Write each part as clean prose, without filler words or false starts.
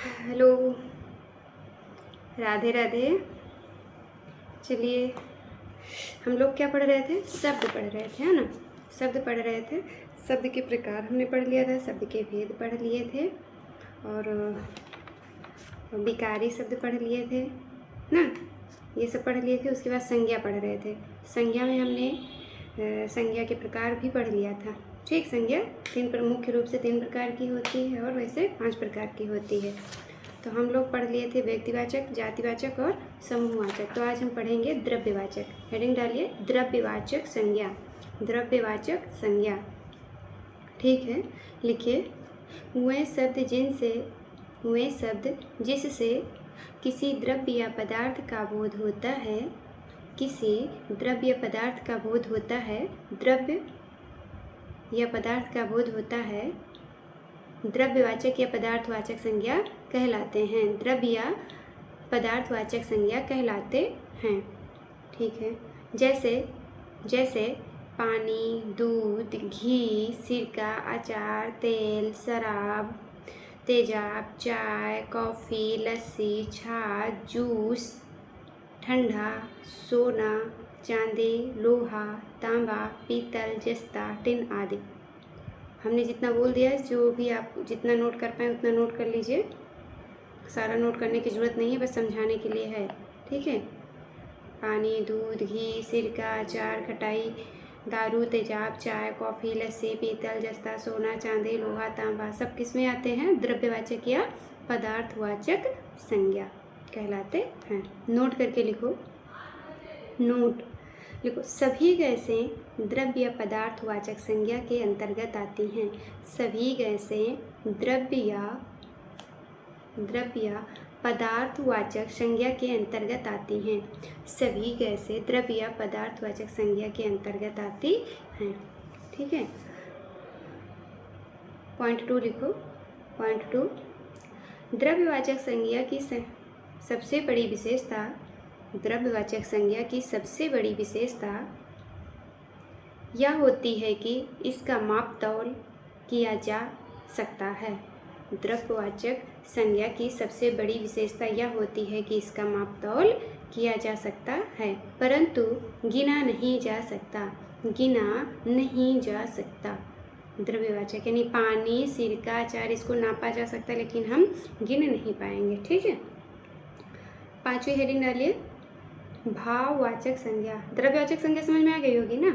Hello, Radhe Radhe. चलिए, हम लोग क्या पढ़ रहे थे? शब्द पढ़ रहे थे, है ना। शब्द पढ़ रहे थे। शब्द के प्रकार हमने पढ़ लिया था, शब्द के भेद पढ़ लिए थे और विकारी शब्द पढ़ लिए थे ना, ये सब पढ़ लिए थे। उसके बाद संज्ञा पढ़ रहे थे। संज्ञा में हमने संज्ञा के प्रकार भी पढ़ लिया था। ठीक, संज्ञा मुख्य रूप से 3 प्रकार की होती है और वैसे 5 प्रकार की होती है। तो हम लोग पढ़ लिए थे व्यक्तिवाचक, जातिवाचक और समूहवाचक। तो आज हम पढ़ेंगे द्रव्यवाचक। हेडिंग डालिए, द्रव्यवाचक संज्ञा। द्रव्यवाचक संज्ञा, ठीक है। लिखिए, वे शब्द जिससे किसी द्रव्य या पदार्थ का बोध होता है, किसी द्रव्य पदार्थ का बोध होता है, द्रव्य या पदार्थ का बोध होता है, द्रव्यवाचक या पदार्थवाचक संज्ञा कहलाते हैं। द्रव्य या पदार्थवाचक संज्ञा कहलाते हैं, ठीक है। जैसे पानी, दूध, घी, सिरका, अचार, तेल, शराब, तेजाब, चाय, कॉफ़ी, लस्सी, छाछ, जूस, ठंडा, सोना, चांदी, लोहा, तांबा, पीतल, जस्ता, टिन आदि। हमने जितना बोल दिया है, जो भी आप जितना नोट कर पाएँ उतना नोट कर लीजिए। सारा नोट करने की ज़रूरत नहीं है, बस समझाने के लिए है, ठीक है। पानी, दूध, घी, सिरका, अचार, खटाई, दारू, तेजाब, चाय, कॉफ़ी, लस्सी, पीतल, जस्ता, सोना, चांदी, लोहा, तांबा सब किस में आते हैं? द्रव्यवाचक या पदार्थवाचक संज्ञा कहलाते हैं। नोट करके लिखो, नोट लिखो। सभी गैसें द्रव्य या पदार्थवाचक संज्ञा के अंतर्गत आती हैं। सभी गैसें द्रव्य या पदार्थवाचक संज्ञा के अंतर्गत आती हैं। सभी गैसें द्रव्य या पदार्थवाचक संज्ञा के अंतर्गत आती हैं, ठीक है। पॉइंट 2 लिखो। पॉइंट 2, द्रव्यवाचक संज्ञा की सबसे बड़ी विशेषता, द्रव्यवाचक संज्ञा की सबसे बड़ी विशेषता यह होती है कि इसका माप तौल किया जा सकता है। द्रव्यवाचक संज्ञा की सबसे बड़ी विशेषता यह होती है कि इसका माप तौल किया जा सकता है, परंतु गिना नहीं जा सकता। गिना नहीं जा सकता। द्रव्यवाचक यानी पानी, सिरका, अचार, इसको नापा जा सकता है लेकिन हम गिन नहीं पाएंगे, ठीक है। 5वीं हेडिंग डालिए, भाववाचक संज्ञा। द्रव्यवाचक संज्ञा समझ में आ गई होगी ना।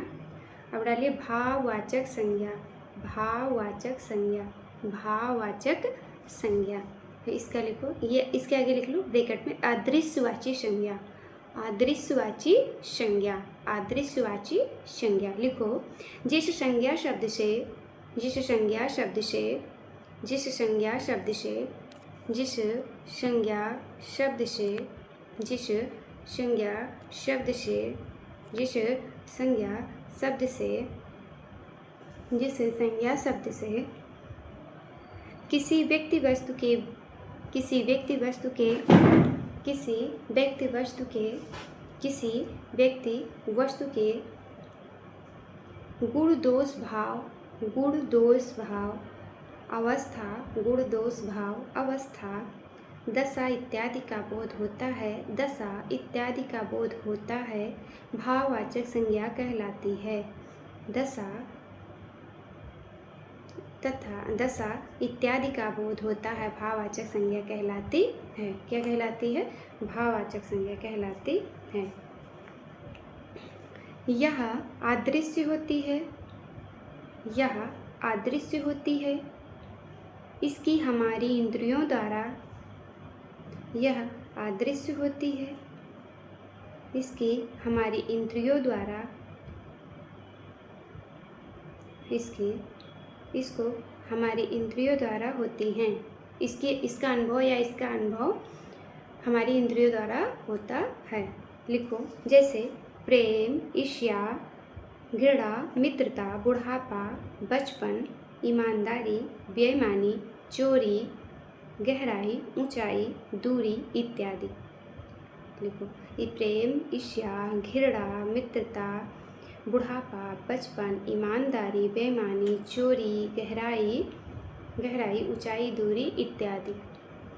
अब डालिए भाववाचक संज्ञा। भाववाचक संज्ञा, भाववाचक संज्ञा। इसका लिखो, ये इसके आगे लिख लो ब्रैकेट में, अदृश्यवाची संज्ञा। अदृश्यवाची संज्ञा, अदृश्यवाची संज्ञा लिखो। जिस संज्ञा शब्द से जिस संज्ञा शब्द से जिस संज्ञा शब्द से जिस संज्ञा शब्द से जिस संज्ञा शब्द से जिस संज्ञा शब्द से जिस संज्ञा शब्द से किसी व्यक्ति वस्तु के किसी व्यक्ति वस्तु के किसी व्यक्ति वस्तु के किसी व्यक्ति वस्तु के गुण दोष भाव अवस्था, गुण दोष भाव अवस्था, दशा इत्यादि का बोध होता है, दशा इत्यादि का बोध होता है, भाववाचक संज्ञा कहलाती है। दशा तथा दशा इत्यादि का बोध होता है, भाववाचक संज्ञा कहलाती है। क्या कहलाती है? भाववाचक संज्ञा कहलाती है। यह अदृश्य होती है, यह अदृश्य होती है। इसकी हमारी इंद्रियों द्वारा, यह अदृश्य होती है, इसकी हमारी इंद्रियों द्वारा, इसको हमारी इंद्रियों द्वारा होती हैं। इसका अनुभव या इसका अनुभव हमारी इंद्रियों द्वारा होता है। लिखो, जैसे प्रेम, ईर्ष्या, घृणा, मित्रता, बुढ़ापा, बचपन, ईमानदारी, बेईमानी, चोरी, गहराई, ऊंचाई, दूरी इत्यादि। लिखो, ये प्रेम, ईर्ष्या, घृणा, मित्रता, बुढ़ापा, बचपन, ईमानदारी, बेईमानी, चोरी, गहराई, ऊंचाई, दूरी इत्यादि।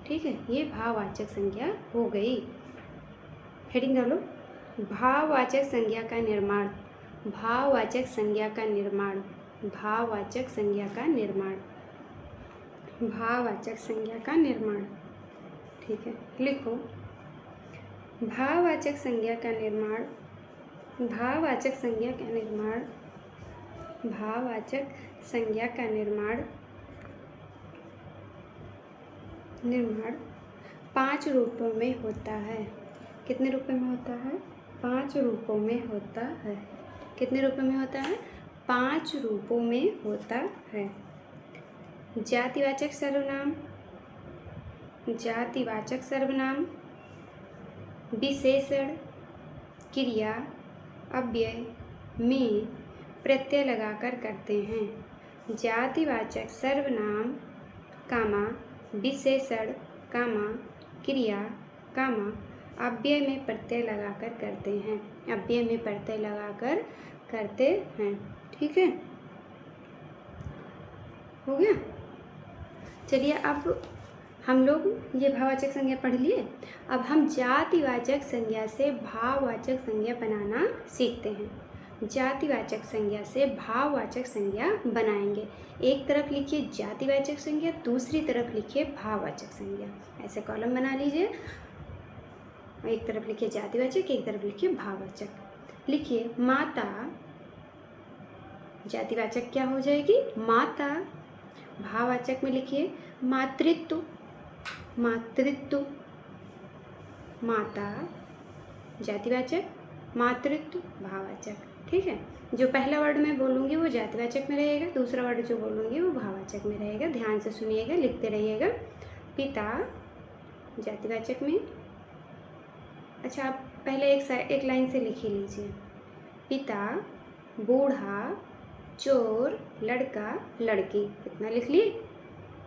ठीक है, ये भाववाचक संज्ञा हो गई। हेडिंग डालो, भाववाचक संज्ञा का निर्माण, भाववाचक संज्ञा का निर्माण, भाववाचक संज्ञा का निर्माण, भाववाचक संज्ञा का निर्माण। ठीक है, लिखो भाववाचक संज्ञा का निर्माण, भाववाचक संज्ञा का निर्माण, भाववाचक संज्ञा का निर्माण, निर्माण 5 रूपों में होता है। कितने रूपों में होता है? 5 रूपों में होता है। कितने रूपों में होता है? 5 रूपों में होता है। जातिवाचक सर्वनाम, जातिवाचक सर्वनाम, विशेषण, क्रिया, अव्यय में प्रत्यय लगाकर करते हैं। जातिवाचक सर्वनाम कामा विशेषण कामा क्रिया कामा अव्यय में प्रत्यय लगाकर करते हैं। अव्यय में प्रत्यय लगाकर करते हैं। ठीक है, हो गया। चलिए अब हम लोग ये भाववाचक संज्ञा पढ़ लिए। अब हम जातिवाचक संज्ञा से भाववाचक संज्ञा बनाना सीखते हैं। जातिवाचक संज्ञा से भाववाचक संज्ञा बनाएंगे। एक तरफ लिखिए जातिवाचक संज्ञा, दूसरी तरफ लिखिए भाववाचक संज्ञा। ऐसे कॉलम बना लीजिए। एक तरफ लिखिए जातिवाचक, एक तरफ लिखिए भाववाचक। लिखिए माता, जातिवाचक क्या हो जाएगी? माता। भाववाचक में लिखिए मातृत्व, मातृत्व। माता जातिवाचक, मातृत्व भाववाचक। ठीक है, जो पहला वर्ड मैं बोलूँगी वो जातिवाचक में रहेगा, दूसरा वर्ड जो बोलूँगी वो भाववाचक में रहेगा। ध्यान से सुनिएगा, लिखते रहिएगा। पिता जातिवाचक में। अच्छा, आप पहले एक लाइन से लिख ही लीजिए। पिता, बूढ़ा, चोर, लड़का, लड़की। इतना लिख लिए।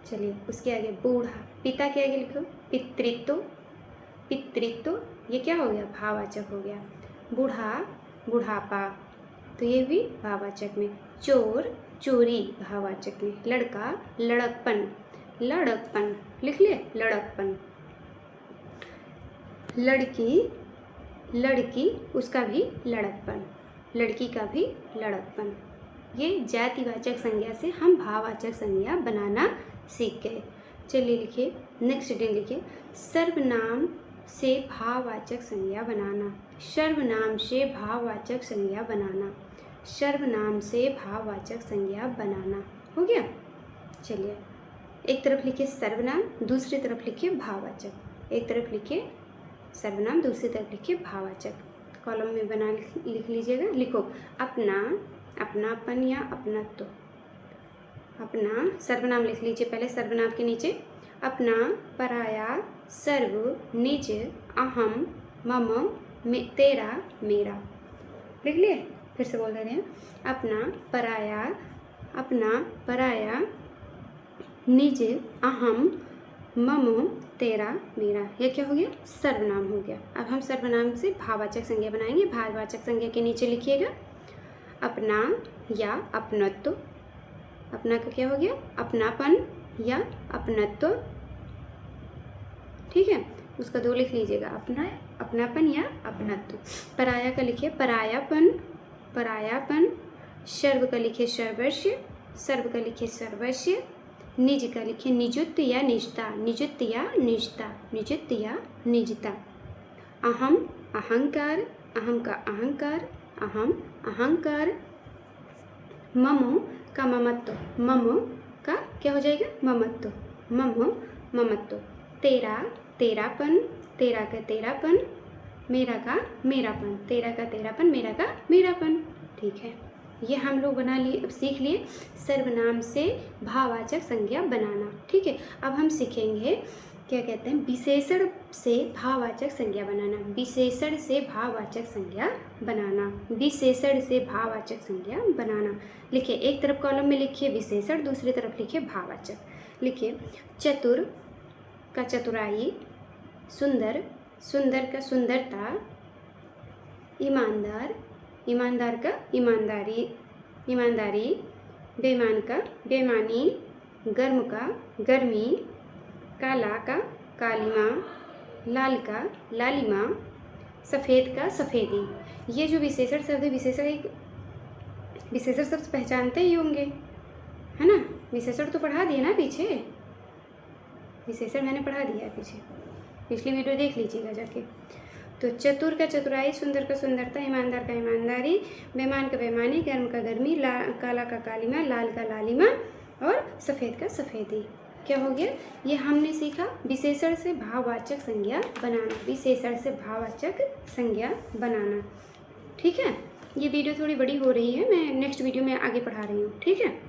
चलिए उसके आगे बूढ़ा, पिता के आगे लिखो पितृत्व, पितृत्व ये क्या हो गया? भाववाचक हो गया। बूढ़ा, बुढ़ापा, तो ये भी भाववाचक में। चोर, चोरी भाववाचक में। लड़का, लड़कपन, लड़कपन लिख ले, लड़कपन। लड़की, लड़की उसका भी लड़कपन, लड़की का भी लड़कपन। ये जातिवाचक संज्ञा से हम भाववाचक संज्ञा बनाना सीख गए। चलिए लिखिए नेक्स्ट हेडिंग लिखिए सर्वनाम से भाववाचक संज्ञा बनाना। सर्वनाम से भाववाचक संज्ञा बनाना। सर्वनाम से भाववाचक संज्ञा बनाना। हो गया। चलिए एक तरफ लिखिए सर्वनाम, दूसरी तरफ लिखिए भाववाचक। एक तरफ लिखिए सर्वनाम, दूसरी तरफ लिखिए भाववाचक। कॉलम में बना लिख लीजिएगा। लिखो अपना, अपनापन या अपनत्व। अपना सर्वनाम लिख लीजिए पहले, सर्वनाम के नीचे अपना, पराया, सर्व, निज, अहम, मम, तेरा, मेरा। लिख लिए? फिर से बोल दे रहे हैं। अपना, पराया, अपना, पराया, निज, अहम, मम, तेरा, मेरा। यह क्या हो गया? सर्वनाम हो गया। अब हम सर्वनाम से भाववाचक संज्ञा बनाएंगे। भाववाचक संज्ञा के नीचे लिखिएगा अपना या अपनत्व। अपना का क्या हो गया? अपनापन या अपनत्व। ठीक है, उसका 2 लिख लीजिएगा, अपना, अपनापन या अपनत्व। पराया का लिखिए परायापन, परायापन। सर्व का लिखिए सर्वस्व, सर्व का लिखिए सर्वस्व। निज का लिखिए निजुत्व या निजता, निजुत्व या निजता, निजुत्व या निजता। अहम, अहंकार, अहम का अहंकार, अहम, अहंकार। मम का ममत्व, मम का क्या हो जाएगा? ममत्व, मम, ममत्व। तेरा, तेरापन, तेरा का तेरापन। मेरा का मेरापन, तेरा का तेरापन, मेरा का मेरापन। ठीक है, ये हम लोग बना लिए, अब सीख लिए सर्वनाम से भाववाचक संज्ञा बनाना। ठीक है, अब हम सीखेंगे क्या कहते हैं, विशेषण से भाववाचक संज्ञा बनाना। विशेषण से भाववाचक संज्ञा बनाना, विशेषण से भाववाचक संज्ञा बनाना। लिखिए एक तरफ कॉलम में लिखिए विशेषण, दूसरी तरफ लिखिए भाववाचक। लिखिए चतुर का चतुराई, सुंदर, सुंदर का सुंदरता, ईमानदार, ईमानदार का ईमानदारी, ईमानदारी। बेईमान का बेईमानी, गर्म का गर्मी, काला का कालीमा, लाल का लालिमा, सफ़ेद का सफ़ेदी। ये जो विशेषण शब्द है, विशेषण शब्द पहचानते ही होंगे, है ना। विशेषण तो पढ़ा दिए ना पीछे, विशेषण मैंने पढ़ा दिया है पीछे, पिछली वीडियो देख लीजिएगा जाके। तो चतुर का चतुराई, सुंदर का सुंदरता, ईमानदार का ईमानदारी, बेईमान का बेईमानी, गर्म का गर्मी, काला का कालीमा, लाल का लालिमा और सफ़ेद का सफ़ेदी। क्या हो गया? ये हमने सीखा विशेषण से भाववाचक संज्ञा बनाना, विशेषण से भाववाचक संज्ञा बनाना। ठीक है, ये वीडियो थोड़ी बड़ी हो रही है, मैं नेक्स्ट वीडियो में आगे पढ़ा रही हूँ। ठीक है।